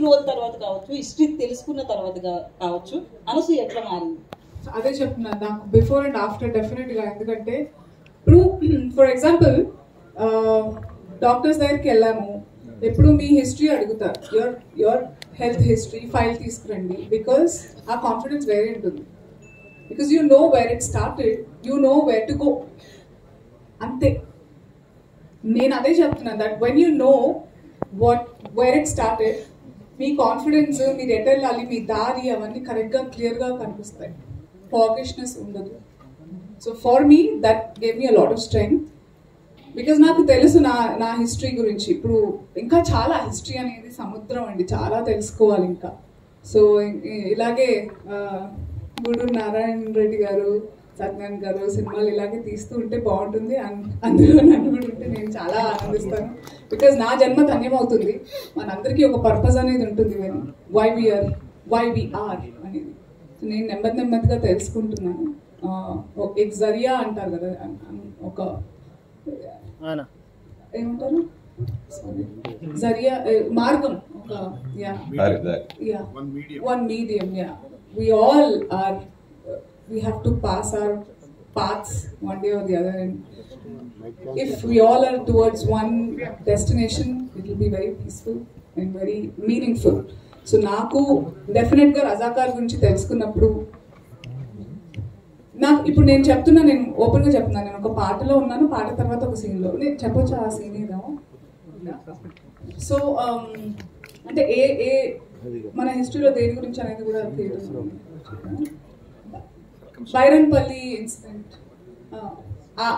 Role తర్వాత కావచ్చు, history తెలుసుకున్న తర్వాత కావచ్చు, అనసూయ ఎట్లా మారింది? అదే చెప్తున్నాను, నాకు బిఫోర్ అండ్ ఆఫ్టర్ డెఫినెట్గా. ఎందుకంటే ఇప్పుడు ఫర్ ఎగ్జాంపుల్ డాక్టర్స్ దగ్గరికి వెళ్ళాము, ఎప్పుడు మీ హిస్టరీ అడుగుతారు, యువర్ హెల్త్ హిస్టరీ ఫైల్ తీసుకురండి. బికాస్ ఆ కాన్ఫిడెన్స్ వేరే ఉంటుంది. Because you know where it started, you know where to go. అంతే, నేను అదే చెప్తున్నాను. That when you know where it started, me confidence, మీరు ఎటు వెళ్ళాలి, మీ దారి, అవన్నీ కరెక్ట్గా క్లియర్గా కనిపిస్తాయి. ఫాగిష్నెస్ ఉండదు. So for me that gave me a lot of strength. Because నాకు తెలుసు నా హిస్టరీ గురించి. ఇప్పుడు ఇంకా చాలా హిస్టరీ అనేది సముద్రం అండి, చాలా తెలుసుకోవాలి ఇంకా. సో ఇలాగే గూడూరు నారాయణ రెడ్డి గారు, సత్యనారాయణ గారు సినిమాలు ఇలాగే తీస్తూ ఉంటే బాగుంటుంది. అందులో నన్ను కూడా ఉంటే నేను చాలా ఆనందిస్తాను. బికాజ్ నా జన్మ ధన్యమవుతుంది. మనందరికీ ఒక పర్పస్ అనేది ఉంటుంది, వై వి ఆర్ అనేది. నేను నెమ్మదిగా తెలుసుకుంటున్నాను. ఒక జరియా అంటారు కదా, ఒక ఏమంటారు, జరియా మార్గం, ఒక one medium. We all are, we have to pass our paths one day or the other, and if we all are towards one destination, it will be very peaceful and very meaningful. So నాకు డెఫినెట్గా రజాకార్ గురించి తెలుసుకున్నప్పుడు, నాకు ఇప్పుడు నేను చెప్తున్నా, నేను ఓపెన్గా చెప్తున్నాను, నేను ఒక పాటలో ఉన్నాను, పాట తర్వాత ఒక సీన్లో. నేను చెప్పొచ్చు ఆ సీన్ ఏదో. సో అంటే ఏ మన హిస్టరీలో దేని గురించి అనేది కూడా బైరన్పల్లి ఇన్సిడెంట్,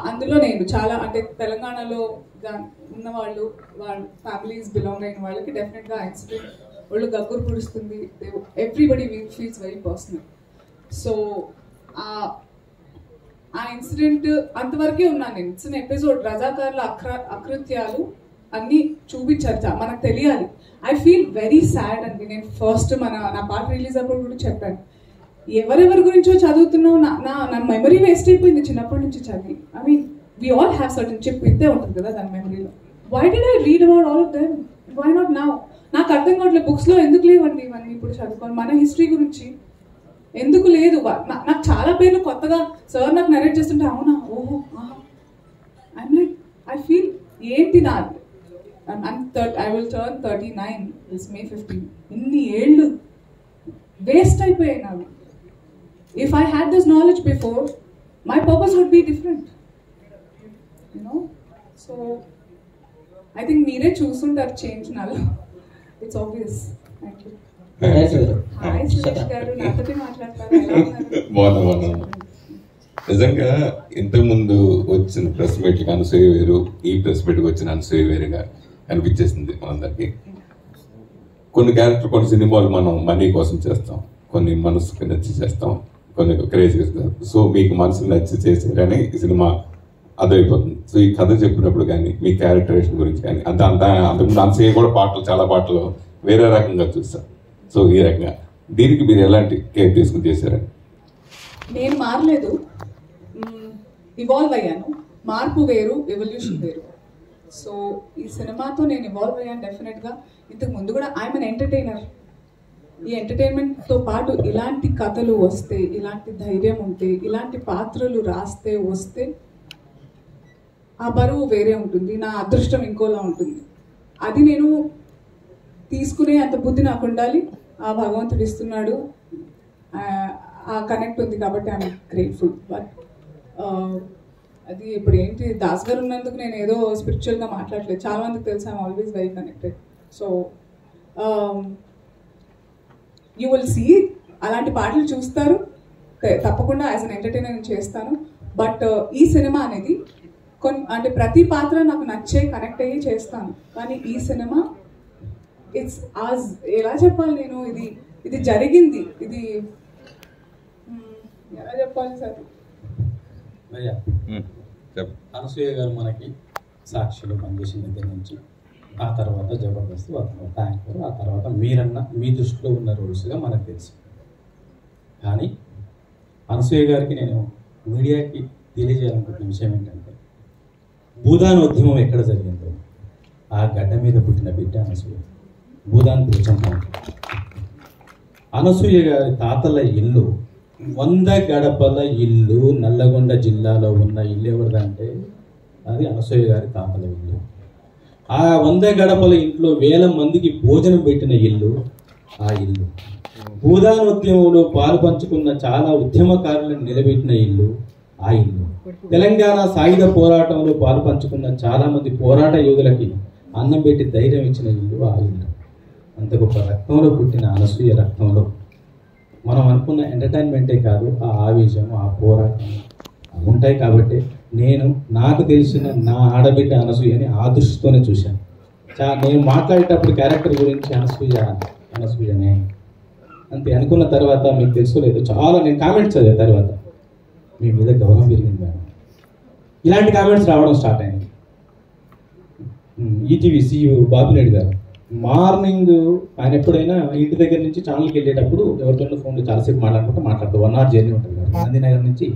అందులో నేను చాలా, అంటే తెలంగాణలో ఉన్న వాళ్ళ ఫ్యామిలీస్ బిలాంగ్ అయిన వాళ్ళకి డెఫినెట్గా ఆ ఇన్సిడెంట్ వాళ్ళు గగ్గురు పుడుస్తుంది. Everybody feels very personal. So ఆ ఇన్సిడెంట్ అంతవరకే ఉన్నాను నేను. చిన్న ఎపిసోడ్ రజాకార్ల అకృత్యాలు అన్నీ చూపించారు, మనకు తెలియాలి. ఐ ఫీల్ వెరీ సాడ్ అండి. నేను ఫస్ట్ నా పాట రిలీజ్ అప్పుడు కూడా చెప్పాను, ఎవరెవరి గురించో చదువుతున్నావు, నా మెమరీ వేస్ట్ అయిపోయింది చిన్నప్పటి నుంచి చదివి. I mean we all have certain chip ఇద్దే ఉంటుంది కదా దాని మెమరీలో. Why did I read about all of them? Why not now? నాకు అర్థం కావట్లేదు, బుక్స్లో ఎందుకు లేవండి ఇవన్నీ ఇప్పుడు చదువుకోండి. మన హిస్టరీ గురించి ఎందుకు లేదు? నాకు చాలా పేర్లు కొత్తగా సార్ నాకు నరేట్ చేస్తుంటే, అవునా, ఓహో, ఐఎమ్ లైక్, ఐ ఫీల్ ఏంటి నా, I will turn 39 this May 15. ఇన్ని ఏళ్ళు వేస్ట్ అయిపోయాయి నాకు. If I had this knowledge before, my purpose would be different. You know? So, I think మీరే చూస్తుంటారు చేంజ్ నాలో. It's obvious. Thank you. Hi, Suresh గారు, నాతోటి మాట్లాడతారు. బాగున్నా. నిజంగా ఇంతకుముందు వచ్చిన ప్రెస్ మీట్కి అనసూయ వేరు, ఈ ప్రెస్ మీట్కి వచ్చిన అనసూయ వేరుగా అనిపించేసింది మనందరికీ. కొన్ని క్యారెక్టర్, కొన్ని సినిమాలు మనం మనీ కోసం చేస్తాం, కొన్ని మనసుకు నచ్చి చేస్తాం, కొన్ని క్రేజ్ చేస్తాం. సో మీకు మనసుకు నచ్చి చేసారని ఈ సినిమా అదైపోతుంది. సో ఈ కథ చెప్పినప్పుడు కానీ, మీ క్యారెక్టరేషన్ గురించి కానీ, అంతకుముందు అనసూయ కూడా చాలా పాటలు వేరే రకంగా చూస్తాం. సో ఈ రకంగా దీనికి మీరు ఎలాంటి కేర్ తీసుకుని చేశారని? నేను మారలేదు, ఇవాల్వ్ అయ్యాను. మార్పు వేరు, ఎవల్యూషన్ వేరు. సో ఈ సినిమాతో నేను ఇవాల్వ్ అయ్యాను డెఫినెట్గా. ఇంతకు ముందు కూడా ఐఎమ్ అన్ ఎంటర్టైనర్. ఈ ఎంటర్టైన్మెంట్తో పాటు ఇలాంటి కథలు వస్తే, ఇలాంటి ధైర్యం ఉంటే, ఇలాంటి పాత్రలు రాస్తే వస్తే ఆ బరువు వేరే ఉంటుంది, నా అదృష్టం ఇంకోలా ఉంటుంది. అది నేను తీసుకునే అంత బుద్ధి నాకు ఉండాలి. ఆ భగవంతుడు ఇస్తున్నాడు, ఆ కనెక్ట్ ఉంది కాబట్టి ఐఎమ్ గ్రేట్ఫుల్. బట్ అది ఇప్పుడు ఏంటి, దాస్ గారు ఉన్నందుకు నేను ఏదో స్పిరిచువల్గా మాట్లాడలేదు. చాలా మందికి తెలుసు I'm always very connected. So you will see, అలాంటి పాటలు చూస్తారు తప్పకుండా. యాజ్ అన్ ఎంటర్టైనర్ చేస్తాను. బట్ ఈ సినిమా అనేది అంటే ప్రతి పాత్ర నాకు నచ్చే, కనెక్ట్ అయ్యి చేస్తాను. కానీ ఈ సినిమా ఇట్స్ ఎలా చెప్పాలి నేను, ఇది జరిగింది, ఇది ఎలా చెప్పాలి సార్? అనసూయ గారు మనకి సాక్షిలో పనిచేసిన దగ్గర నుంచి, ఆ తర్వాత జబర్దస్త్, ఆ తర్వాత యాంకర్, ఆ తర్వాత మీరన్న మీ దృష్టిలో ఉన్న రోల్స్గా మనకు తెలుసు. కానీ అనసూయ గారికి నేను మీడియాకి తెలియజేయాలనుకుంటున్న విషయం ఏంటంటే, భూదాన ఉద్యమం ఎక్కడ జరిగిందో ఆ గడ్డ మీద పుట్టిన బిడ్డ అనసూయ. భూదాన్ పోచమ్మ. అనసూయ గారి తాతల ఇల్లు 100 గడపల ఇల్లు. నల్లగొండ జిల్లాలో ఉన్న ఇల్లు ఎవరిదంటే అది అనసూయ గారి తాతల ఇల్లు. ఆ 100 గడపల ఇంట్లో 1000 మందికి భోజనం పెట్టిన ఇల్లు ఆ ఇల్లు. భూదాన్ ఉద్యమంలో పాలు పంచుకున్న చాలా ఉద్యమకారులను నిలబెట్టిన ఇల్లు ఆ ఇల్లు. తెలంగాణ సాయుధ పోరాటంలో పాలు పంచుకున్న చాలా మంది పోరాట యోధులకి అన్నం పెట్టి ధైర్యం ఇచ్చిన ఇల్లు ఆ ఇల్లు. అంత గొప్ప రక్తంలో పుట్టిన అనసూయ రక్తంలో మనం అనుకున్న ఎంటర్టైన్మెంటే కాదు, ఆ ఆవేశం, ఆ పోరాటం ఉంటాయి. కాబట్టి నాకు తెలిసిన నా ఆడబిడ్డ అనసూయని ఆ దృష్టితోనే చూశాను. నేను మాట్లాడేటప్పుడు క్యారెక్టర్ గురించి అనసూయనే అంతే అనుకున్న తర్వాత మీకు తెలుసుకోలేదు, చాలా నేను కామెంట్స్ చదివా తర్వాత మీ మీద గౌరవం పెరిగింది మేడం, ఇలాంటి కామెంట్స్ రావడం స్టార్ట్ అయింది. ఈటీవీ CEO బాబినేడు గారు మార్నింగ్ ఆయన ఎప్పుడైనా ఇంటి దగ్గర నుంచి ఛానల్కి వెళ్ళేటప్పుడు ఎవరితో ఫోన్లో చాలాసేపు మాట్లాడుతూ 1 hour జర్నీ ఉంటుంది కదా గాంధీనగర్ నుంచి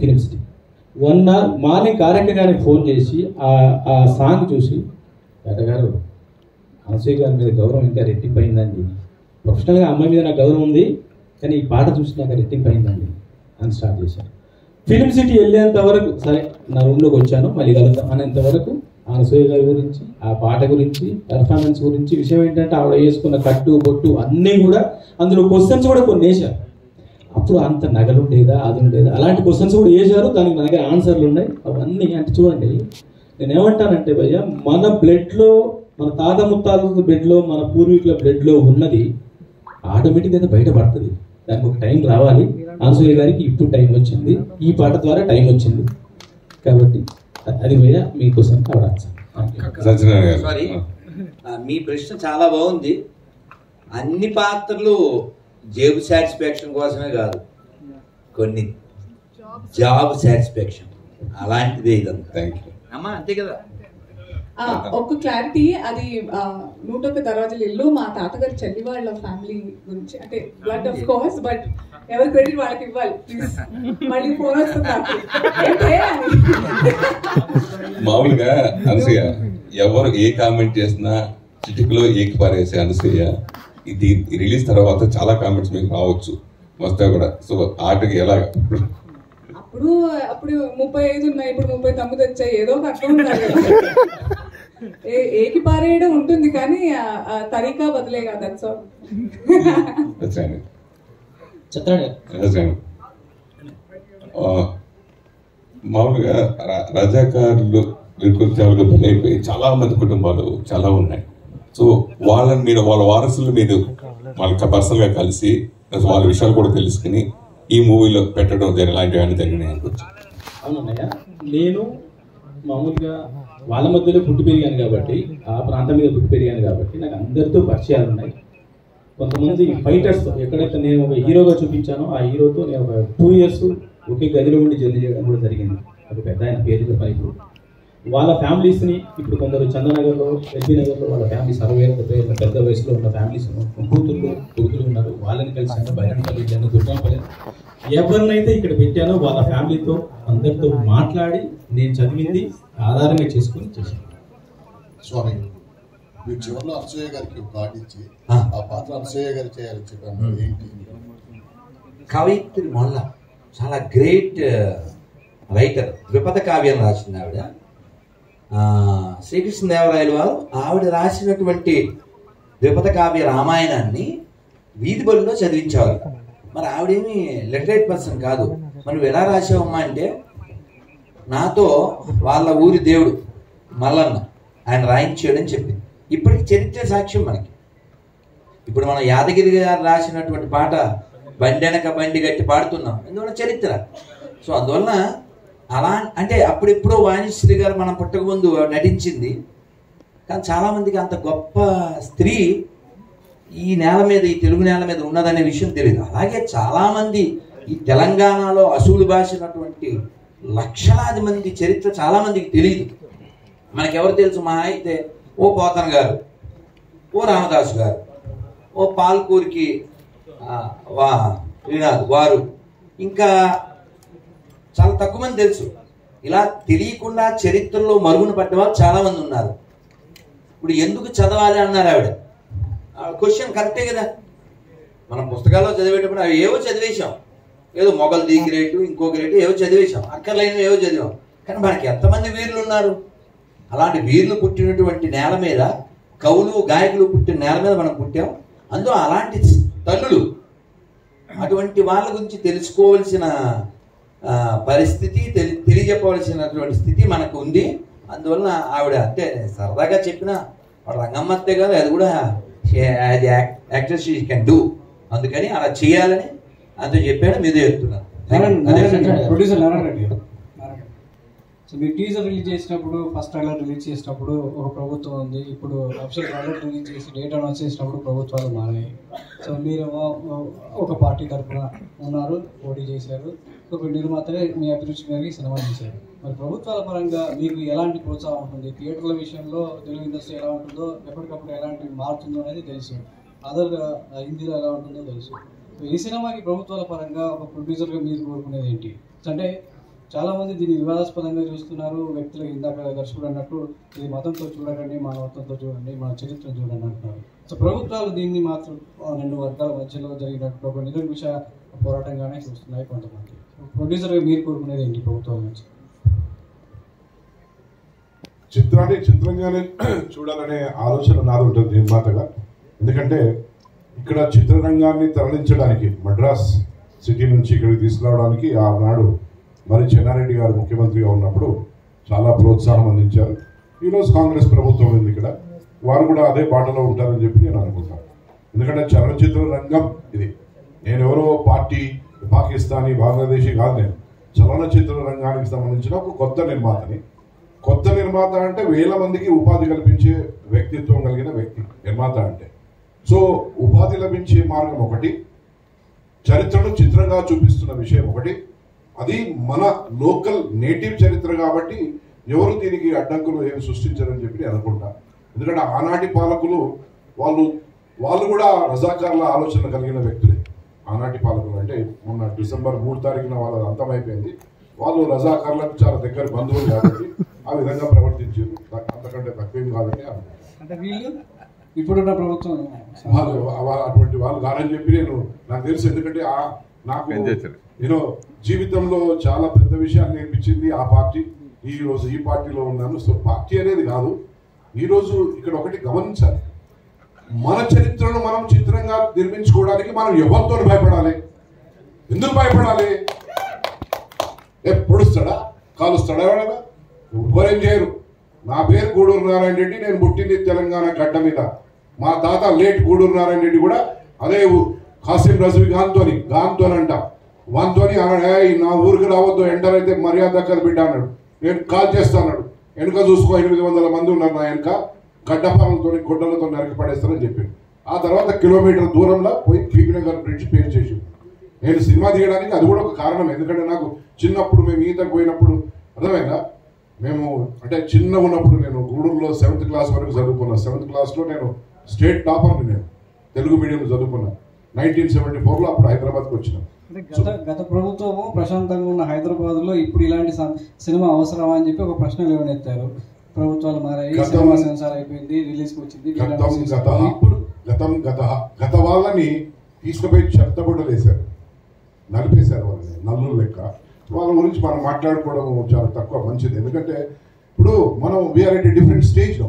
ఫిలిం సిటీ. 1 hour మార్నింగ్ కార్యక్రమం గారికి ఫోన్ చేసి ఆ సాంగ్ చూసి గారు అనసూయ గారి మీద గౌరవం ఇంకా రెట్టింపయిందండి, ప్రొఫెషనల్గా అమ్మాయి మీద నాకు గౌరవం ఉంది కానీ ఈ పాట చూసి నాకు రెట్టింపయిందండి అని స్టార్ట్ చేశాను. ఫిలిం సిటీ వెళ్ళేంత వరకు సరే నా రూమ్లోకి వచ్చాను మళ్ళీ కలుద్దాం అనేంత వరకు అనసూయ గారి గురించి, ఆ పాట గురించి, పెర్ఫార్మెన్స్ గురించి, విషయం ఏంటంటే ఆవిడ వేసుకున్న కట్టు బొట్టు అన్నీ కూడా అందులో క్వశ్చన్స్ కూడా కొన్ని వేశారు. అప్పుడు అంత నగలుండేదా అది ఉండేదా అలాంటి క్వశ్చన్స్ కూడా వేశారు, దానికి నా దగ్గర ఆన్సర్లు ఉన్నాయి అవన్నీ. అంటే చూడండి నేను ఏమంటానంటే భయ్య, మన బ్లడ్లో, మన తాత ముత్తాత బ్లడ్లో, మన పూర్వీకుల బ్లడ్లో ఉన్నది ఆటోమేటిక్గా బయటపడుతుంది. దానికి ఒక టైం రావాలి. అనసూయ గారికి ఇప్పుడు టైం వచ్చింది, ఈ పాట ద్వారా టైం వచ్చింది కాబట్టి అది భయ్య మీకోసం సారీ. మీ ప్రశ్న చాలా బాగుంది. అన్ని పాత్రలు జేబు సాటిస్ఫాక్షన్ కోసమే కాదు, కొన్ని జాబ్ సాటిస్ఫాక్షన్ అలాంటిదే ఇదంతా. అమ్మా అంతే కదా. ఒక క్లారిటీ, అది 101 దర్వాజాల ఇల్లు మా తాతగారి చెల్లి వాళ్ళ ఫ్యామిలీ గురించి, అంటే బ్లడ్ ఆఫ్ కోర్స్, బట్ ఎవరి క్రెడిట్ వాళ్ళకి ఇవ్వాలి ప్లీజ్. మళ్ళీ ఫోన్ వస్తుంది నాకు. మామూలుగా అనసూయ ఎవరు ఏ కామెంట్ చేసినా చిటికలో ఏకి పారేసే అనసూయ ఇది రిలీజ్ తర్వాత చాలా కామెంట్స్ మీకు రావచ్చు వస్తాయి కూడా. సో ఆటకి ఎలా అప్పుడు 35 ఉన్నాయి, ఇప్పుడు 39 వచ్చాయి, ఏదో ఒక అర్థం ఉండాలి. ఏకి పారేయడం ఉంటుంది కానీ తరీకా బదిలే కాదు. That's all. మామూలుగా రజాకారులు వికృత్యాలకు బలైపోయి చాలా మంది కుటుంబాలు చాలా ఉన్నాయి. సో వాళ్ళని మీరు వాళ్ళ వారసులు మీరు వాళ్ళకి పర్సనల్ గా కలిసి వాళ్ళ విషయాలు కూడా తెలుసుకుని ఈ మూవీలో పెట్టడం ఇలాంటివన్నీ జరిగినాయి అనుకోవచ్చు. అవునన్నయ్య, నేను మామూలుగా వాళ్ళ మధ్యలో పుట్టి పెరిగాను కాబట్టి, ఆ ప్రాంతం మీద పుట్టి పెరిగాను కాబట్టి నాకు అందరితో పరిచయాలు ఉన్నాయి. కొంతమంది ఫైటర్స్ ఎక్కడైతే నేను ఒక హీరోగా చూపించానో ఆ హీరోతో నేను ఒక 2 years ఒకే గదిలో ఉండి జర్నీ చేయడం కూడా జరిగింది. ఒక పెద్ద ఆయన పేరు చెప్పాను. ఇప్పుడు వాళ్ళ ఫ్యామిలీస్ని, ఇప్పుడు కొందరు చందనగర్లో, ఎల్బీ నగర్లో వాళ్ళ ఫ్యామిలీస్ 60 పెద్ద వయసులో ఉన్న ఫ్యామిలీస్ కొడుకులు ఉన్నారు. వాళ్ళని కలిసాను, బైరంపల్లి వెళ్ళాను, దుర్గంపల్లి. ఎవరినైతే ఇక్కడ పెట్టానో వాళ్ళ ఫ్యామిలీతో అందరితో మాట్లాడి నేను చదివింది ఆధారంగా చేసుకుని చేశాను. స్వామి, మీరు చివరిలో అనసూయ గారికి ఒక కార్డు ఇచ్చి ఆ పాత్ర అనసూయ గారు చేయాలని చెప్పాను. ఏంటి? కవయిత్రి మొల్ల చాలా గ్రేట్ రైటర్, ద్విపద కావ్యం రాసింది ఆవిడ. శ్రీకృష్ణదేవరాయలు వారు ఆవిడ రాసినటువంటి ద్విపద కావ్య రామాయణాన్ని వీధి బడిలో చదివించేవారు. మరి ఆవిడేమి లిటరేట్ పర్సన్ కాదు. మనం ఎలా రాసావమ్మా అంటే, నాతో వాళ్ళ ఊరి దేవుడు మల్లన్న ఆయన రాయించాడని చెప్పింది. ఇప్పటికి చరిత్ర సాక్ష్యం మనకి. ఇప్పుడు మనం యాదగిరి గారు రాసినటువంటి పాట బండెనక బండి గట్టి పాడుతున్నాం, ఎందువల్ల చరిత్ర. సో అందువలన అలా అంటే అప్పుడెప్పుడో వాణిశ్రీ గారు మనం పుట్టక ముందు నటించింది. కానీ చాలామందికి అంత గొప్ప స్త్రీ ఈ నేల మీద, ఈ తెలుగు నేల మీద ఉన్నదనే విషయం తెలియదు. అలాగే చాలామంది ఈ తెలంగాణలో అసూలు భాషనటువంటి లక్షలాది మంది చరిత్ర చాలామందికి తెలియదు. మనకెవరు తెలుసు? మా అయితే ఓ పోతన గారు, ఓ రామదాసు గారు, ఓ పాల్కూరికి శ్రీనాథ్ వారు, ఇంకా చాలా తక్కువ మంది తెలుసు. ఇలా తెలియకుండా చరిత్రలో మరుగున పడ్డవాళ్ళు చాలా మంది ఉన్నారు. ఇప్పుడు ఎందుకు చదవాలి అన్నారు ఆవిడ. క్వశ్చన్ కరెక్టే కదా. మనం పుస్తకాల్లో చదివేటప్పుడు అవి ఏవో చదివేశాం, ఏదో మొగల్ ది గ్రేటు ఇంకో గ్రేటు ఏవో చదివేశాం, అక్కర్లేనివి ఏవో చదివాం. కానీ మనకి ఎంతమంది వీరులు ఉన్నారు? అలాంటి వీరులు పుట్టినటువంటి నేల మీద, కవులు గాయకులు పుట్టిన నేల మీద మనం పుట్టాం. అందులో అలాంటి తల్లులు, అటువంటి వాళ్ళ గురించి తెలుసుకోవాల్సిన పరిస్థితి, తెలియజెప్పవలసినటువంటి స్థితి మనకు ఉంది. అందువలన ఆవిడ అంటే సరదాగా చెప్పిన రంగమ్మత్తే కాదు, అది కూడా అది యాక్ట్రెస్ షీ కెన్ డూ. అందుకని అలా చేయాలని అంత చెప్పాడు. మీదే చెప్తున్నాను. ప్రొడ్యూసర్ నారాయణ రెడ్డి గారు, సో మీరు టీజర్ రిలీజ్ చేసినప్పుడు, ఫస్ట్ ట్రైలర్ రిలీజ్ చేసినప్పుడు ఒక ప్రభుత్వం ఉంది, ఇప్పుడు అఫీషియల్ ట్రైలర్ రిలీజ్ చేసి డేట్ అనౌన్స్ చేసినప్పుడు ప్రభుత్వాలు మారాయి. సో మీరు ఒక పార్టీ తరఫున ఉన్నారు, పోటీ చేశారు, ఒక నిర్మాతగా మీ అభిరుచి మేరకు సినిమా చేశారు. మరి ప్రభుత్వాల పరంగా మీకు ఎలాంటి ప్రోత్సాహం ఉంటుంది? థియేటర్ల విషయంలో తెలుగు ఇండస్ట్రీ ఎలా ఉంటుందో, ఎప్పటికప్పుడు ఎలాంటి మారుతుందో అనేది తెలుసు, అదర్ హిందీలో ఎలా ఉంటుందో తెలుసు. ఈ సినిమాకి ప్రభుత్వాల పరంగా ఒక ప్రొడ్యూసర్గా మీరు కోరుకునేది ఏంటి? అంటే చాలామంది దీన్ని వివాదాస్పదంగా చూస్తున్నారు. వ్యక్తులు ఇందాక దర్శకుడు అన్నట్టు ఇది మతంతో చూడకండి, మానవత్వంతో చూడండి, మన చరిత్రను చూడండి అంటున్నారు. సో ప్రభుత్వాలు దీన్ని మాత్రం రెండు వర్గాల మధ్యలో జరిగినట్టు ఒక నిరంకుశ పోరాటంగానే చూస్తున్నాయి కొంతమంది. ప్రొడ్యూసర్గా మీరు కోరుకునేది ఏంటి ప్రభుత్వాల నుంచి? చిత్రాన్ని చిత్రంగానే చూడాలనే ఆలోచన నాది ఉంటుంది నిర్మాతగా. ఎందుకంటే ఇక్కడ చిత్రరంగాన్ని తరలించడానికి, మద్రాస్ సిటీ నుంచి ఇక్కడికి తీసుకురావడానికి ఆనాడు మరి చెన్నారెడ్డి గారు ముఖ్యమంత్రిగా ఉన్నప్పుడు చాలా ప్రోత్సాహం అందించారు. ఈరోజు కాంగ్రెస్ ప్రభుత్వం ఉంది ఇక్కడ, వారు కూడా అదే బాటలో ఉంటారని చెప్పి నేను అనుకుంటాను. ఎందుకంటే చలనచిత్ర రంగం ఇది, నేను ఎవరో పార్టీ పాకిస్తానీ బంగ్లాదేశీ కాదు, నేను చలనచిత్ర రంగానికి సంబంధించిన ఒక కొత్త నిర్మాతని. కొత్త నిర్మాత అంటే వేల మందికి ఉపాధి కల్పించే వ్యక్తిత్వం కలిగిన వ్యక్తి నిర్మాత అంటే. సో ఉపాధి లభించే మార్గం ఒకటి, చరిత్రను చిత్రంగా చూపిస్తున్న విషయం ఒకటి, అది మన లోకల్ నేటివ్ చరిత్ర కాబట్టి ఎవరు దీనికి అడ్డంకులు ఏమి సృష్టించారని చెప్పి నేను అనుకుంటా. ఎందుకంటే ఆనాటి పాలకులు వాళ్ళు కూడా రజాకార్ల ఆలోచన కలిగిన వ్యక్తులే. ఆనాటి పాలకులు అంటే మొన్న డిసెంబర్ 3 తారీఖున వాళ్ళ అంతమైపోయింది. వాళ్ళు రజాకార్లకు చాలా దగ్గర బంధువులు కాబట్టి ఆ విధంగా ప్రవర్తించారు. అంతకంటే తక్కువేం కాదని అంటే వీళ్ళు ఇప్పుడున్న ప్రభుత్వం అటువంటి వాళ్ళు కాదని చెప్పి నాకు తెలుసు. ఎందుకంటే నాకు జీవితంలో చాలా పెద్ద విషయాలు నేర్పించింది ఆ పార్టీ. ఈ రోజు ఈ పార్టీలో ఉన్నాను. సో పార్టీ అనేది కాదు, ఈరోజు ఇక్కడ ఒకటి గమనించాలి, మన చరిత్రను మనం చిత్రంగా నిర్మించుకోవడానికి మనం ఎవరితో భయపడాలి? ఎందుకు భయపడాలి? పొడుస్తాడా, కాలుస్తాడా? ఎవడన్నా ఎవరేం చేయరు. నా పేరు గూడూరు నారాయణ రెడ్డి, నేను పుట్టింది తెలంగాణ గడ్డ మీద. మా తాత లేట్ గూడూరు నారాయణ రెడ్డి కూడా అదే ఖాసిం రజవి గాంతో అంట, వాంతో నా ఊరికి రావద్దు, ఎంటర్ అయితే మర్యాద దక్కదు బిడ్డ అన్నాడు. నేను కాల్ చేస్తాను, వెనుక చూసుకో 800 మంది ఉన్నారు నా వెనుక, గడ్డపాలతో గొడ్డలతో నరికి పడేస్తానని చెప్పింది. ఆ తర్వాత కిలోమీటర్ దూరంలో పోయి పీపీనగర్ బ్రిడ్జ్ పేరు చేసి నేను సినిమా తీయడానికి అది కూడా ఒక కారణం. ఎందుకంటే నాకు చిన్నప్పుడు మేము ఈతకు పోయినప్పుడు అర్థమైందా, మేము అంటే చిన్నగా ఉన్నప్పుడు నేను గూడూరులో 7th క్లాస్ వరకు చదువుకున్నా. 7th క్లాస్లో నేను స్టేట్ టాపర్ని, నేను తెలుగు మీడియం చదువుకున్నా. 1974లో అప్పుడు హైదరాబాద్కి వచ్చినా. గత ప్రభుత్వము ప్రశాంతంగా ఉన్న హైదరాబాద్ లో ఇప్పుడు ఇలాంటి సినిమా అవసరమా అని చెప్పి ఒక ప్రశ్న లేవనెత్తారు. ప్రభుత్వాలు మారాయి, సెన్సార్ అయిపోయింది, రిలీజ్ వచ్చింది. గత వాళ్ళని తీసుకుపోయి చెత్తబుడ్డలు వేశారు, నలిపేశారు వాళ్ళని నల్లు లెక్క. వాళ్ళ గురించి మనం మాట్లాడుకోవడం చాలా తక్కువ, మంచిది. ఎందుకంటే ఇప్పుడు మనం వీఆర్ ఎట్ డిఫరెంట్ స్టేజ్లో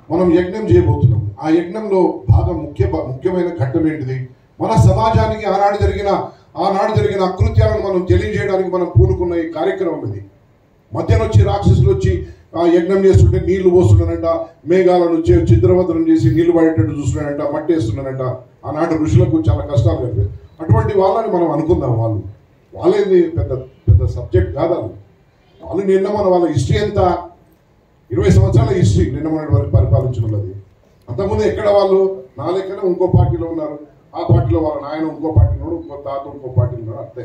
మనం యజ్ఞం చేయబోతున్నాం. ఆ యజ్ఞంలో ముఖ్యమైన ఘట్టం ఏంటిది? మన సమాజానికి ఆనాడు జరిగిన అకృత్యాలను మనం తెలియజేయడానికి మనం పూనుకున్న ఈ కార్యక్రమం ఇది. మధ్యన వచ్చి రాక్షసులు వచ్చి ఆ యజ్ఞం చేస్తుంటే నీళ్లు పోస్తున్నాడంట, మేఘాలను ఛిద్రవద్రం చేసి నీళ్లు పడేటట్టు చూస్తున్నాడంట, మట్టి వేస్తున్నాడంట. ఆనాటి ఋషులకు చాలా కష్టాలు కలిపాయి. అటువంటి వాళ్ళని మనం అనుకుందాం. వాళ్ళేది పెద్ద సబ్జెక్ట్ కాదు. వాళ్ళు నిన్న వాళ్ళ హిస్టరీ ఎంత 20 సంవత్సరాల హిస్టరీ నిన్న మొన్నటి వరకు పరిపాలించినది. అంతకుముందు ఎక్కడ వాళ్ళు నా లెక్కనే ఇంకో పార్టీలో ఉన్నారు, ఆ పార్టీలో వాళ్ళ నాయన ఇంకో పార్టీలో ఉన్నాడు, ఇంకో తాత ఇంకో పార్టీలో ఉన్నాడు. అంతే,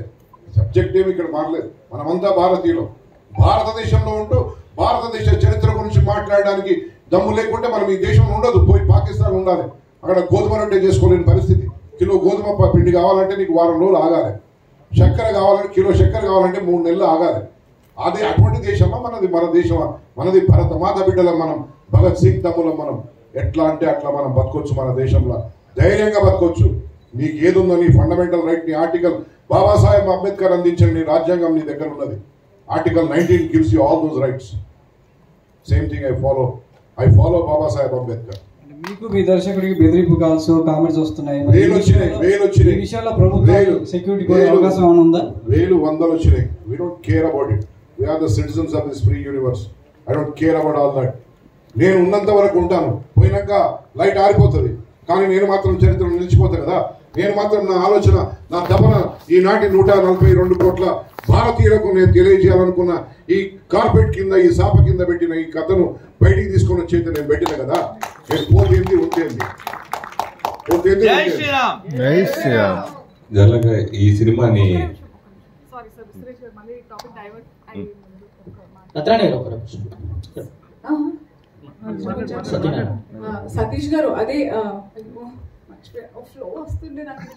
సబ్జెక్ట్ ఏమి ఇక్కడ మారలేదు. మనమంతా భారతీయులు. భారతదేశంలో ఉంటూ భారతదేశ చరిత్ర గురించి మాట్లాడడానికి దమ్ము లేకుంటే మనం ఈ దేశంలో ఉండదు, పోయి పాకిస్తాన్ ఉండాలి. అక్కడ గోధుమ రొట్టె చేసుకోలేని పరిస్థితి. కిలో గోధుమ పిండి కావాలంటే నీకు 1 వారం రోజులు ఆగాలి. చక్కెర కావాలంటే కిలో చక్కెర కావాలంటే 3 నెలలు ఆగాలి. అదే అటువంటి దేశమా మనది? మన దేశమా మనది? భరత మాత బిడ్డలం మనం, భగత్ సింగ్ తమ్ములం మనం. ఎట్లా అంటే అట్లా మనం బతకొచ్చు, మన దేశంలో ధైర్యంగా బతకొచ్చు. నీకు ఏదుందో నీ ఫండమెంటల్ రైట్, నీ ఆర్టికల్ బాబాసాహెబ్ అంబేద్కర్ అందించిన నీ రాజ్యాంగం నీ దగ్గర ఉన్నది. Article 19 gives you all those rights. Same thing I follow Babasaheb Ambedkar. మీకు మీ దర్శకుడికి బెదిరింపు కాల్స్ కామెంట్స్ వస్తున్నాయి, వేలు వచ్చినాయి. ఈ విషయాల్లో ప్రభుత్వం సెక్యూరిటీ కూడా అవకాశం ఏమైనా ఉందా? వేలు వందలు వచ్చినాయి. We don't care about it. We are the citizens of this free universe. I don't care about all that. నేను ఉన్నంత వరకు ఉంటాను, పోయినాక లైట్ ఆరిపోతుంది, కానీ నేను మాత్రం చరిత్ర నిలిచిపోతా కదా. నేను మాత్రం నా ఆలోచన, నా తపన ఈనాటి 142 కోట్ల భారతీయులకు నేను తెలియజేయాలనుకున్న ఈ కార్పెట్ కింద, ఈ సాప కింద పెట్టిన ఈ కథను బయటికి తీసుకొని వచ్చేది నేను పెట్టిన కదా. నేను పోతేంది ఉంటేంది. జనరల్గా ఈ సినిమాని సతీష్ గారు అదే ఫ్లో వస్తుండే నాకు.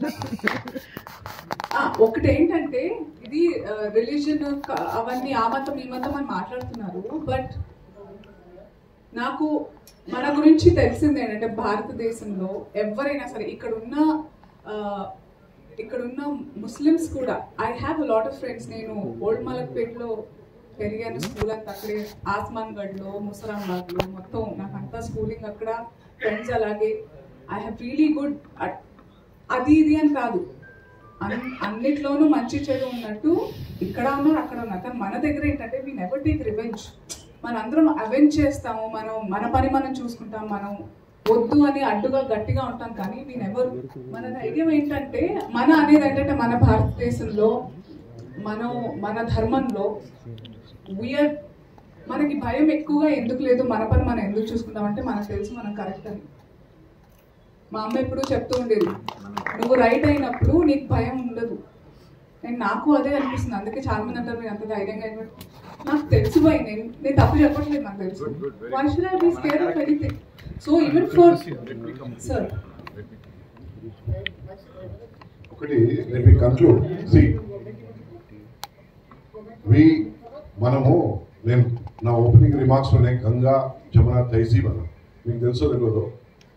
ఒకటి ఏంటంటే ఇది రిలీజన్ అవన్నీ ఆ మతం ఈ మతం అని మాట్లాడుతున్నారు, బట్ నాకు మన గురించి తెలిసింది ఏంటంటే భారతదేశంలో ఎవరైనా సరే ఇక్కడున్న ముస్లిమ్స్ కూడా, I have a lot of friends. నేను ఓల్డ్ మలక్పేట్లో పెరిగాను, స్కూల్ అంతా అక్కడే, ఆస్మాన్ గఢ్లో, ముసరాంబాద్లో, మొత్తం నాకంతా స్కూలింగ్ అక్కడ, ఫ్రెండ్స్ అలాగే. ఐ హ్యావ్ రియలీ గుడ్ అది ఇది అని కాదు, అన్నిట్లోనూ మంచి చెడు ఉన్నట్టు ఇక్కడ ఉన్నారు అక్కడ ఉన్నారు. కానీ మన దగ్గర ఏంటంటే వీ నెవర్ టేక్ రివెంజ్. మనందరం అవెంజ్ చేస్తాము, మన పని మనం చూసుకుంటాం, మనం వద్దు అని అడ్డుగా గట్టిగా ఉంటాం. కానీ వీ నెవర్, మన ధైర్యం ఏంటంటే మన అనేది ఏంటంటే మన భారతదేశంలో మన ధర్మంలో వీఆర్, మనకి భయం ఎక్కువగా ఎందుకు లేదు, మన పని మనం ఎందుకు చూసుకుంటామంటే మనకు తెలుసు మనం కరెక్ట్ అని. మా అమ్మ ఎప్పుడు చెప్తూ ఉండేది, నువ్వు రైట్ అయినప్పుడు నీకు భయం ఉండదు. నాకు అదే అనిపిస్తుంది. అందుకే చాలా మంది అంటారు మీరు అంత ధైర్యంగా అయినట్టు. నాకు తెలుసు భయ, నేను తప్పు చెప్పట్లేదు, నాకు తెలుసు. Why should I be scared of anything? So even for sir ఒకటి let me conclude. See, నేను నా ఓపెనింగ్ రిమార్క్స్ లోనే గంగా జమున తైజీబ్ అన్న, మీకు తెలుసో తెలియదు,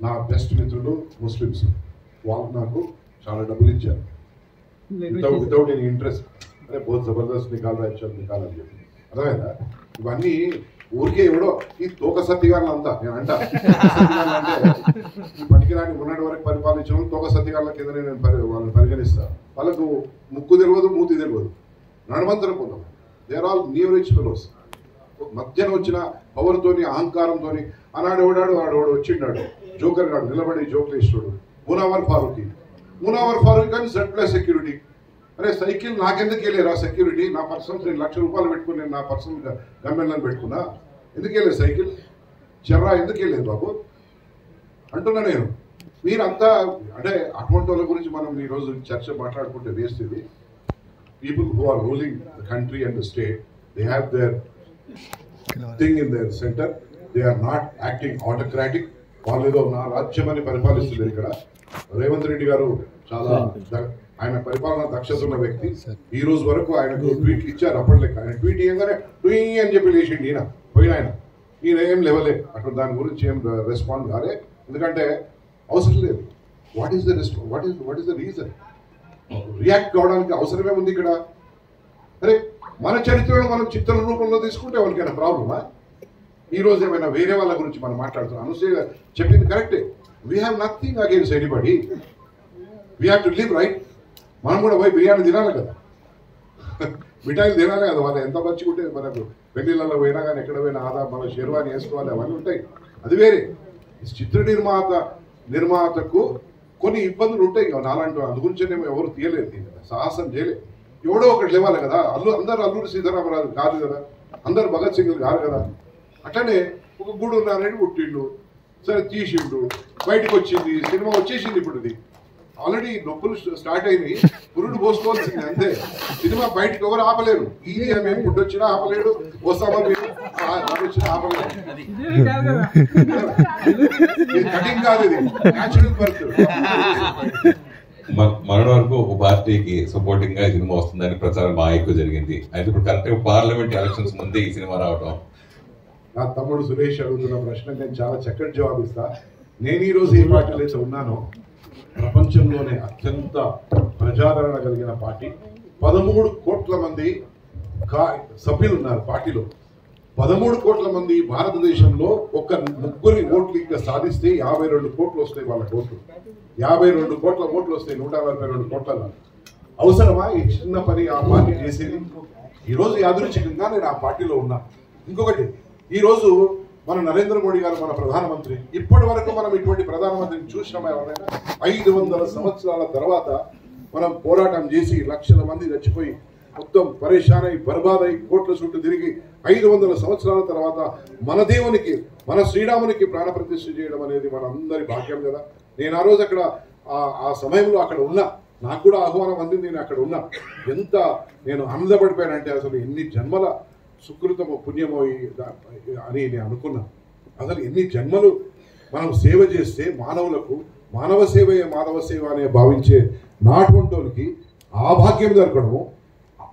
నా బెస్ట్ మిత్రులు ముస్లిమ్స్, వాళ్ళు నాకు చాలా డబ్బులు ఇచ్చారు వితౌట్ ఎనీ ఇంట్రెస్ట్. అరే బహుత్ జబర్దస్త్ నికాలని చెప్పి, అర్థమైందా? ఇవన్నీ ఊరికే ఎవడో ఈ తోక సత్తిగారులు అంతా నేను అంటా. అంటే ఈ పనికిరాని ఉన్నటి వరకు పరిపాలించిన వాళ్ళు తోక సత్తిగారుల కింద నేను వాళ్ళని పరిగణిస్తా. వాళ్ళకు ముక్కు తెలియదు, మూతి తెలియదు, నడమంతరం కొందాం. They are all new rich fellows. మధ్యన వచ్చిన పవర్తోని అహంకారంతోని ఆనాడు ఎవడాడు వాడు వచ్చిండాడు జోకర్ గాడు నిలబడి జోకులు ఇస్తాడు. మునావర్ ఫారూక్ కానీ Z+ సెక్యూరిటీ. అరే సైకిల్ నాకెందుకు వెళ్ళారా సెక్యూరిటీ? నా పర్సనల్ ₹1,00,000 పెట్టుకుని నేను నా పర్సనల్ గవర్నమెంట్ పెట్టుకున్నా, ఎందుకు వెళ్ళలేదు సైకిల్? చెర్రా ఎందుకు వెళ్ళలేదు బాబు అంటున్నా నేను. మీరంతా అంటే అటువంటి వాళ్ళ గురించి మనం ఈరోజు చర్చ మాట్లాడుకుంటే వేస్ట్. ఇది people who are ruling the country and the state, they have their thing in their center. They are not acting autocratic. వాళ్ళు ఏదో నా రాజ్యం అని పరిపాలిస్తున్నారు. ఇక్కడ రేవంత్ రెడ్డి గారు చాలా ఆయన పరిపాలన దక్షత ఉన్న వ్యక్తి. ఈ రోజు వరకు ఆయనకు ట్వీట్ ఇచ్చారు అప్పటిలెక్క. ఆయన ట్వీట్ ఇవ్వగానే టూయి అని చెప్పి లేచిండి ఈయన ఏం లేవలే అక్కడ, దాని గురించి ఏం రెస్పాండ్ కాలే. ఎందుకంటే అవసరం లేదు. What is the reason? React కావడానికి అవసరమే ఉంది ఇక్కడ. అరే మన చరిత్రను మనం చిత్ర రూపంలో తీసుకుంటే ఎవరికైనా ప్రాబ్లమా? ఈ రోజు ఏమైనా వేరే వాళ్ళ గురించి మనం మాట్లాడుతున్నాం. అనసూయ చెప్పింది కరెక్టే. We have nothing against anybody. We have to live right. మనం కూడా పోయి బిర్యానీ తినాలి కదా, మిఠాయిలు తినాలి కదా. వాళ్ళు ఎంత మంచిగా ఉంటే మనకు పెళ్లిళ్ళలో పోయినా కానీ ఎక్కడ పోయినా మన షెర్వాని వేసుకోవాలి, అవన్నీ ఉంటాయి. అది వేరే. చిత్ర నిర్మాతకు కొన్ని ఇబ్బందులు ఉంటాయి కదా నాలంటూ. అందు గురించి ఎవరు తీయలేదు, సాహసం చేయలేదు. ఎవడో ఒకటి లేవాలి కదా. అందరు అల్లూరి సీతారామరాజు కాదు కదా, అందరు భగత్ సింగ్ కాదు కదా. అట్లనే ఒక గూడూరు నారాయణ పుట్టిండు, సరే తీసిండు, బయటకు వచ్చింది, సినిమా వచ్చేసింది. ఇప్పుడు ఇది ఆల్రెడీ నొప్పులు స్టార్ట్ అయినాయి, పురుడు పోసుకోవాల్సింది అంతే. సినిమా బయటకు ఎవరు ఆపలేరు. ఇది మేము పుట్టి వచ్చినా ఆపలేడు, వస్తామా వచ్చినా ఆపలేడు. కటింగ్ కాదు, ఇది న్యాచురల్ బర్త్. మరణ వరకు ఒక పార్టీకి సపోర్టింగ్ గా సినిమా వస్తుందని ప్రచారం బాగా ఎక్కువ జరిగింది. అయితే ఇప్పుడు కరెక్ట్ గా పార్లమెంట్ ఎలక్షన్స్ ముందే ఈ సినిమా రావటం నా తమ్ముడు సురేష్ అడుగుతున్న ప్రశ్న నేను చాలా చక్కటి జవాబిస్తా. నేను ఈరోజు ఏ పార్టీలో అయితే ఉన్నానో ప్రపంచంలోనే అత్యంత ప్రజాదరణ కలిగిన పార్టీ. 13 కోట్ల మంది సభ్యులు ఉన్నారు పార్టీలో. 13 కోట్ల మంది భారతదేశంలో ఒక ముగ్గురి ఓట్లు ఇంకా సాధిస్తే 52 కోట్లు వస్తాయి వాళ్ళ ఓట్లు. 52 కోట్ల ఓట్లు వస్తాయి 142 కోట్ల. అవసరమా ఈ చిన్న పని ఆ పార్టీ చేసేది? ఈరోజు యాదృచ్ఛికంగా నేను ఆ పార్టీలో ఉన్నా. ఇంకొకటి, ఈరోజు మన నరేంద్ర మోడీ గారు మన ప్రధానమంత్రి. ఇప్పటి వరకు మనం ఇటువంటి ప్రధానమంత్రిని చూసినామా ఎవరైనా? 500 సంవత్సరాల తర్వాత మనం పోరాటం చేసి లక్షల మంది చచ్చిపోయి మొత్తం పరేషాన్ అయి బర్బాద్ అయి కోట్ల చుట్టూ తిరిగి 500 సంవత్సరాల తర్వాత మన దేవునికి, మన శ్రీరామునికి ప్రాణప్రతిష్ఠ చేయడం అనేది మన అందరి భాగ్యం కదా. నేను ఆ రోజు అక్కడ ఆ సమయంలో అక్కడ ఉన్నా, నాకు కూడా ఆహ్వానం అందింది, నేను అక్కడ ఉన్నా. ఎంత నేను ఆనందపడిపోయానంటే అసలు ఎన్ని జన్మల సుకృతమో పుణ్యమో అని నేను అనుకున్నా. అసలు ఎన్ని జన్మలు మనం సేవ చేస్తే మానవులకు, మానవ సేవయే మాధవ సేవ అనే భావించే నాటువంటికి ఆ భాగ్యం దొరకడము,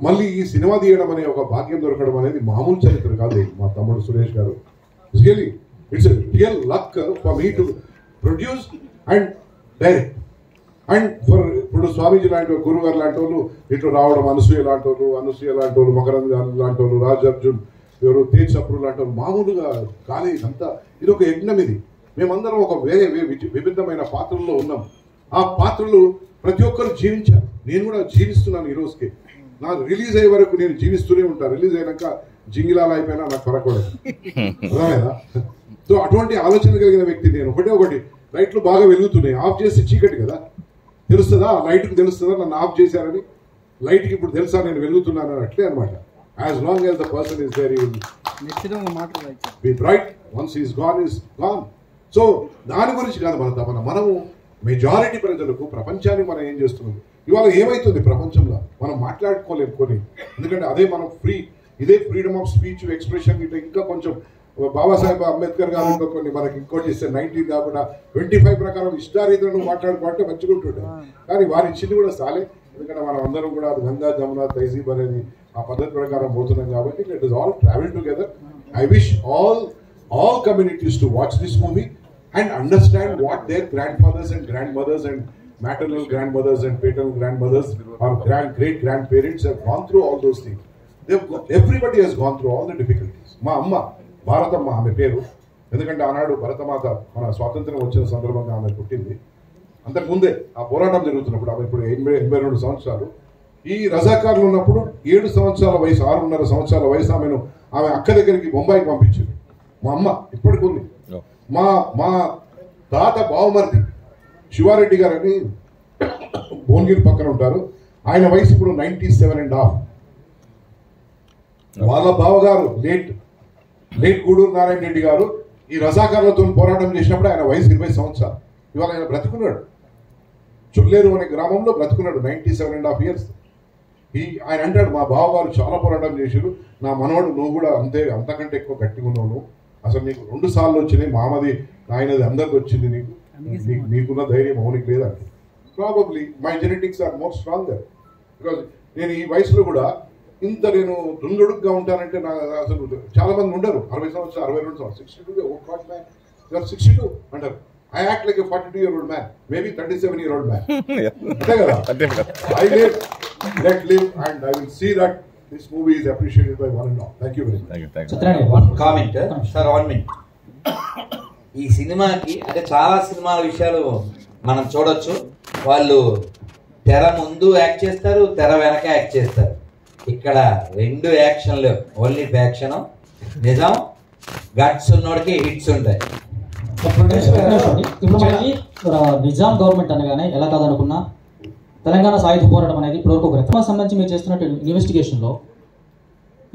మళ్ళీ ఈ సినిమా తీయడం అనే ఒక భాగ్యం దొరకడం అనేది మామూలు చరిత్ర కాదు. మా తమ్ముడు సురేష్ గారు, it's real luck for me to produce and direct. And for ఇప్పుడు స్వామీజీ లాంటి గురువు గారు లాంటి వాళ్ళు ఇట్లా రావడం, అనసూయ లాంటి వాళ్ళు, మకరంద్ లాంటి వాళ్ళు, రాజ్ అర్జున్, ఎవరు తేజ్ సప్రు లాంటి వాళ్ళు మామూలుగా కానీ ఇదంతా ఇది ఒక యజ్ఞం. ఇది మేమందరం ఒక వేరే విభిన్నమైన పాత్రల్లో ఉన్నాం. ఆ పాత్రలు ప్రతి ఒక్కరు జీవించారు. నేను కూడా జీవిస్తున్నాను ఈ రోజుకి. నాకు రిలీజ్ అయ్యే వరకు నేను జీవిస్తూనే ఉంటాను. రిలీజ్ అయినాక జింగిలాలు అయిపోయినా నాకు పరకూడదు, అర్థమైనా? సో అటువంటి ఆలోచన కలిగిన వ్యక్తి నేను. ఒకటి లైట్లు బాగా వెలుగుతున్నాయి, ఆఫ్ చేసి చీకటి కదా, తెలుస్తుందా? లైట్కి తెలుస్తుందా నన్ను ఆఫ్ చేశారని? లైట్కి ఇప్పుడు తెలుసా నేను వెలుగుతున్నాను? అట్లే అనమాట. As long as the person is there, you will be bright. Once is gone is gone. So దాని గురించి కాదు మన తపన. మనము మెజారిటీ ప్రజలకు, ప్రపంచానికి మనం ఏం చేస్తున్నాం? ఇవాళ ఏమైతుంది ప్రపంచంలో మనం మాట్లాడుకోలేము కొన్ని. ఎందుకంటే అదే మనం ఇదే ఫ్రీడమ్ ఆఫ్ స్పీచ్, ఎక్స్ప్రెషన్ ఇట్లా ఇంకా కొంచెం బాబాసాహెబ్ అంబేద్కర్ గారు ఇంకా కొన్ని మనకి ఇంకోటి ఇస్తే 19 కాకుండా 25 ప్రకారం ఇష్టారీతులను మాట్లాడుకుంటే మంచిగా ఉంటుండే. కానీ వారి ఇచ్చింది కూడా సాలే. ఎందుకంటే మనం అందరం కూడా గంగా, జమున, తహజీబ్ అనేది ఆ పద్ధతి ప్రకారం పోతున్నాం కాబట్టి it is all travel together. I wish all communities to watch this movie and understand what their grandfathers and grandmothers and maternal grandmothers and paternal grandmothers or great grandparents have gone through all those things. Everybody has gone through all the difficulties. మా అమ్మ భారతమ్మ ఆమె పేరు. ఎందుకంటే ఆనాడు భరతమాత మన స్వాతంత్రం వచ్చిన సందర్భంగా ఆమె పుట్టింది. అంతకుముందే ఆ పోరాటం జరుగుతున్నప్పుడు ఆమె ఇప్పుడు 82 సంవత్సరాలు. ఈ రజాకారులు ఉన్నప్పుడు 7 సంవత్సరాల వయసు, 6.5 సంవత్సరాల వయసు ఆమె అక్క దగ్గరికి బొంబాయికి పంపించింది. మా అమ్మ ఇప్పటికి ఉంది. మా తాత బావమర్ది శివారెడ్డి గారు అని భువనగిరి పక్కన ఉంటారు. ఆయన వయసు ఇప్పుడు 97.5. వాళ్ళ బావగారు లేట్ గూడూరు నారాయణ రెడ్డి గారు ఈ రజాకారులతో పోరాటం చేసినప్పుడు ఆయన వయసు 20 సంవత్సరాలు. ఇవాళ ఆయన బ్రతుకున్నాడు. చుల్లేరు అనే గ్రామంలో బ్రతుకున్నాడు 97.5 years. ఆయన అంటాడు, మా బావగారు చాలా పోరాటం చేశారు, నా మనవాడు నువ్వు కూడా అంతకంటే ఎక్కువ గట్టిగా ఉన్నావు. అసలు నీకు 2 సార్లు వచ్చినాయి, మామది ఆయనది అందరికి వచ్చింది, నీకున్న ధైర్యం మౌనికి లేదంటే. Probably my genetics are more stronger. Because నేను ఈ వయసులో కూడా ఇంత నేను దుందుడుగ్గా ఉంటానంటే నాకు అసలు చాలా మంది ఉండరు. 60 సంవత్సరాలు, 62 సంవత్సరాలు, 62 అంటారు. I act like a 42-year-old man, maybe 37-year-old man. అంతే కదా? Let live and I will see that this movie is appreciated by one and all. Thank you very much. One comment, sir, 1 minute. ఈ సినిమాకి అంటే చాలా సినిమాల విషయాలు మనం చూడొచ్చు. వాళ్ళు తెర ముందు యాక్ట్ చేస్తారు, తెర వెనక యాక్ట్ చేస్తారు. ఇక్కడ 2 యాక్షన్లు, ఓన్లీ యాక్షన్. నిజం గట్స్ ఉన్నోడికి హిట్స్ ఉంటాయి. ఇప్పుడు మనకి నిజాం గవర్నమెంట్ అనగానే ఎలా కాదనుకున్నా తెలంగాణ సాయుధ పోరాటం అనేది ఇప్పటివరకు ఒక రెఫరెన్స్ సంబంధించి మీరు చేస్తున్నట్టు ఇన్వెస్టిగేషన్లో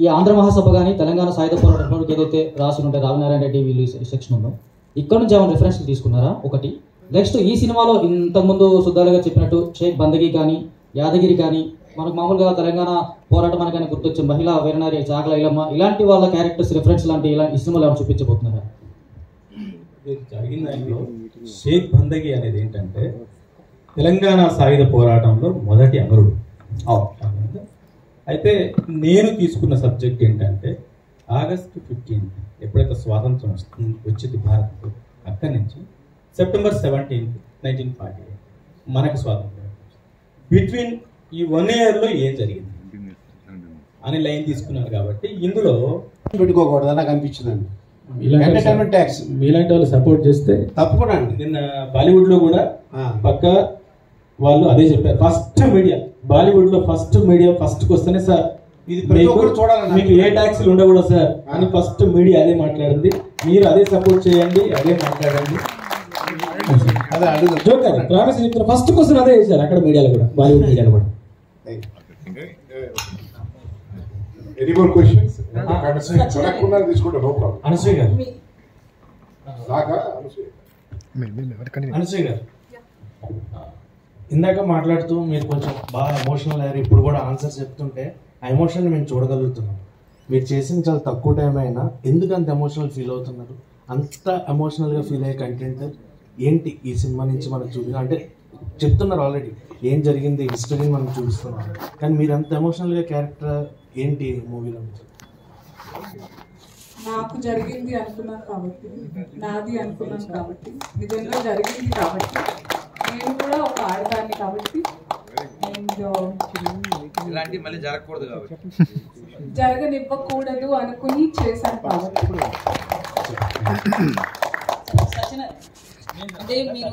ఈ ఆంధ్ర మహాసభ కానీ తెలంగాణ సాయుధ పోరాటం ఏదైతే రాసి ఉంటే రామనారాయణ రెడ్డి వీళ్ళు సెక్షన్ ఉందో ఇక్కడ నుంచి ఏమైనా రిఫరెన్స్ తీసుకున్నారా? ఒకటి. నెక్స్ట్ ఈ సినిమాలో ఇంతకుముందు సుద్దాలుగా చెప్పినట్టు షేక్ బందగి కానీ యాదగిరి కానీ మనకు మామూలుగా తెలంగాణ పోరాటం అని కానీ గుర్తొచ్చే మహిళా వీరనారి చాకల ఇలమ్మ ఇలాంటి వాళ్ళ క్యారెక్టర్స్ రిఫరెన్స్ లాంటి ఈ సినిమాలో ఏమైనా చూపించబోతున్నారా? జరిగిన దాంట్లో షేక్ బందగి అనేది ఏంటంటే తెలంగాణ సాయుధ పోరాటంలో మొదటి అమరుడు. అయితే నేను తీసుకున్న సబ్జెక్ట్ ఏంటంటే ఆగస్టు 15 ఎప్పుడైతే స్వాతంత్రం వచ్చింది భారత్, అక్కడి నుంచి సెప్టెంబర్ 17, 1948 మనకు స్వాతంత్రం. బిట్వీన్ ఈ 1 yearలో ఏం జరిగింది అని లైన్ తీసుకున్నారు. కాబట్టి ఇందులో పెట్టుకోకూడదు నాకు అనిపించిందండి. ఎంటర్టైన్మెంట్ ట్యాక్స్ మీలాంటి వాళ్ళు సపోర్ట్ చేస్తే తప్పకుండా అండి. నిన్న బాలీవుడ్ లో కూడా పక్కా వాళ్ళు అదే చెప్పారు. ఫస్ట్ మీడియా బాలీవుడ్ లో ఫస్ట్ మీడియా ఫస్ట్ వస్తేనే సార్ ఇది ప్రతి ఒక్కరు చూడాలి, మీకు ఏ ట్యాక్స్లు ఉండకూడదు సార్ అని ఫస్ట్ మీడియా అదే మాట్లాడింది. మీరు అదే సపోర్ట్ చేయండి, అదే మాట్లాడండి. అదే అడుగు జోకర్ ప్రామిస్ చెప్తున్నా, ఫస్ట్ క్వశ్చన్ అదే చేశారు అక్కడ మీడియాలో కూడా, బాలీవుడ్ మీడియాలో కూడా. Any more questions? తీసుకుంటే నో ప్రాబ్లం. అనసూయ గారు, అనసూయ గారు ఇందాక మాట్లాడుతూ మీరు కొంచెం బాగా ఎమోషనల్ అయ్యారు. ఇప్పుడు కూడా ఆన్సర్స్ చెప్తుంటే ఆ ఎమోషన్ మేము చూడగలుగుతున్నాం. మీరు చేసిన చాలా తక్కువ టైం అయినా ఎందుకు అంత ఎమోషనల్ ఫీల్ అవుతున్నారు? అంత ఎమోషనల్గా ఫీల్ అయ్యే కంటెంట్ ఏంటి ఈ సినిమా నుంచి మనకు అంటే చెప్తున్నారు ఆల్రెడీ ఏం జరిగింది, హిస్టరీని మనం చూపిస్తున్నారు, కానీ మీరు అంత ఎమోషనల్గా క్యారెక్టర్ ఏంటి మూవీలో? నాకు జరిగింది అనుకున్నాను కాబట్టి, నాది అనుకున్నాను కాబట్టి, నిజంగా జరిగింది కాబట్టి, నేను కూడా ఒక ఆడదాన్ని కాబట్టి, మళ్ళీ జరగకూడదు కాబట్టి, జరగనివ్వకూడదు అనుకుని చేశాను కాబట్టి. సచిన అంటే మీరు